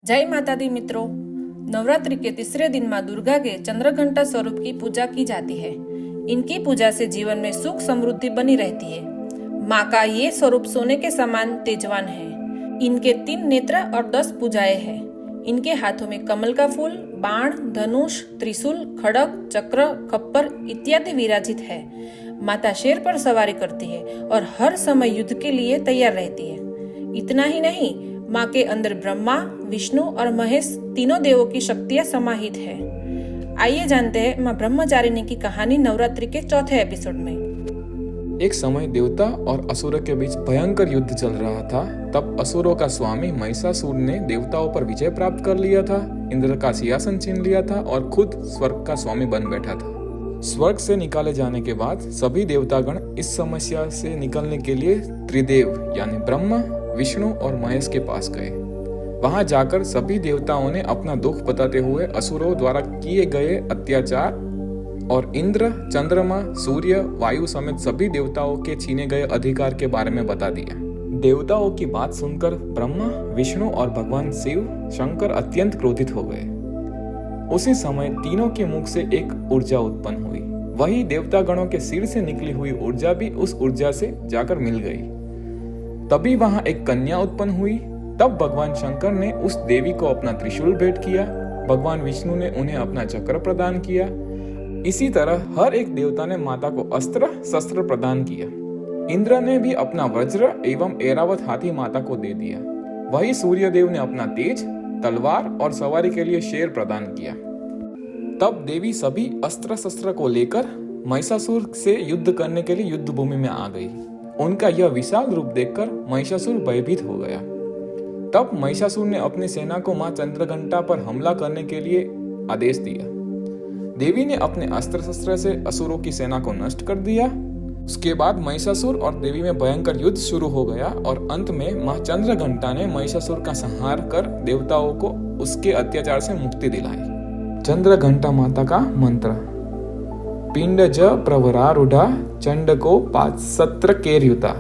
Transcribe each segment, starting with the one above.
जय माता दी मित्रों। नवरात्रि के तीसरे दिन माँ दुर्गा के चंद्रघंटा स्वरूप की पूजा की जाती है। इनकी पूजा से जीवन में सुख समृद्धि बनी रहती है। माँ का ये स्वरूप सोने के समान तेजवान है। इनके 3 नेत्र और 10 भुजाएं हैं। इनके हाथों में कमल का फूल, बाण, धनुष, त्रिशूल, खड़ग, चक्र, खप्पर इत्यादि विराजित है। माता शेर पर सवारी करती है और हर समय युद्ध के लिए तैयार रहती है। इतना ही नहीं, माँ के अंदर ब्रह्मा, विष्णु और महेश तीनों देवों की शक्तियां समाहित है। आइए जानते हैं माँ ब्रह्मचारिणी की कहानी नवरात्रि के चौथे एपिसोड में। एक समय देवता और असुरों के बीच भयंकर युद्ध चल रहा था। तब असुरों का स्वामी महिषासुर ने देवताओं पर विजय प्राप्त कर लिया था, इंद्र का सिंहासन छीन लिया था और खुद स्वर्ग का स्वामी बन बैठा था। स्वर्ग से निकाले जाने के बाद सभी देवतागण इस समस्या से निकलने के लिए त्रिदेव यानी ब्रह्मा, विष्णु और महेश के पास गए। वहां जाकर सभी देवताओं ने अपना दुख बताते हुए असुरों द्वारा किए गए अत्याचार और इंद्र, चंद्रमा, सूर्य, वायु समेत सभी देवताओं के छीने गए अधिकार के बारे में बता दिया। देवताओं की बात सुनकर ब्रह्मा, विष्णु और भगवान शिव शंकर अत्यंत क्रोधित हो गए। उसी समय तीनों के मुख से एक ऊर्जा उत्पन्न हुई। वही देवतागणों के सिर से निकली हुई ऊर्जा भी उस ऊर्जा से जाकर मिल गई। तभी वहां एक कन्या उत्पन्न हुई। तब भगवान शंकर ने उस देवी को अपना त्रिशूल भेंट किया। भगवान विष्णु ने उन्हें अपना चक्र प्रदान किया। इसी तरह हर एक देवता ने माता को अस्त्र शस्त्र प्रदान किया। इंद्र ने भी अपना वज्र एवं ऐरावत हाथी माता को दे दिया। वही सूर्य देव ने अपना तेज, तलवार और सवारी के लिए शेर प्रदान किया। तब देवी सभी अस्त्र शस्त्र को लेकर महिषासुर से युद्ध करने के लिए युद्ध भूमि में आ गई। उनका यह विशाल रूप देखकर महिषासुर भयभीत हो गया। तब महिषासुर ने अपनी सेना को मां चंद्रघंटा पर हमला करने के लिए आदेश दिया। देवी ने अपने अस्त्र शस्त्र से असुरों की सेना को नष्ट कर दिया। उसके बाद महिषासुर और देवी में भयंकर युद्ध शुरू हो गया और अंत में मां चंद्रघंटा ने महिषासुर का संहार कर देवताओं को उसके अत्याचार से मुक्ति दिलाई। चंद्रघंटा माता का मंत्र: पिंडज प्रवरारूढ़ा चंडको पात्सत्र केर्युता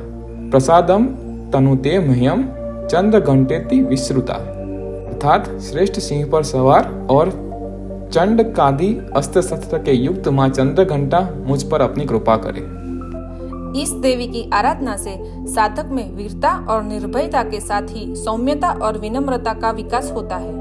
प्रसादम तनुते मह्यम चंद्रघंटेति विश्रुता। अर्थात श्रेष्ठ सिंह पर सवार और चंडकादि अस्त्र शस्त्र के युक्त मां चंद्रघंटा मुझ पर अपनी कृपा करे। इस देवी की आराधना से साधक में वीरता और निर्भयता के साथ ही सौम्यता और विनम्रता का विकास होता है।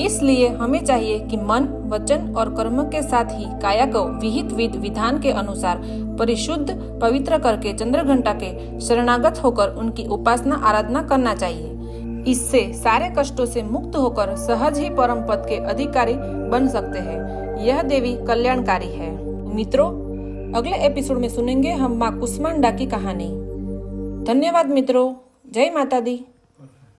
इसलिए हमें चाहिए कि मन, वचन और कर्म के साथ ही काया को विहित विध विधान के अनुसार परिशुद्ध पवित्र करके चंद्रघंटा के शरणागत होकर उनकी उपासना आराधना करना चाहिए। इससे सारे कष्टों से मुक्त होकर सहज ही परम पद के अधिकारी बन सकते हैं। यह देवी कल्याणकारी है। मित्रों, अगले एपिसोड में सुनेंगे हम माँ कुष्मांडा की कहानी। धन्यवाद मित्रों। जय माता दी।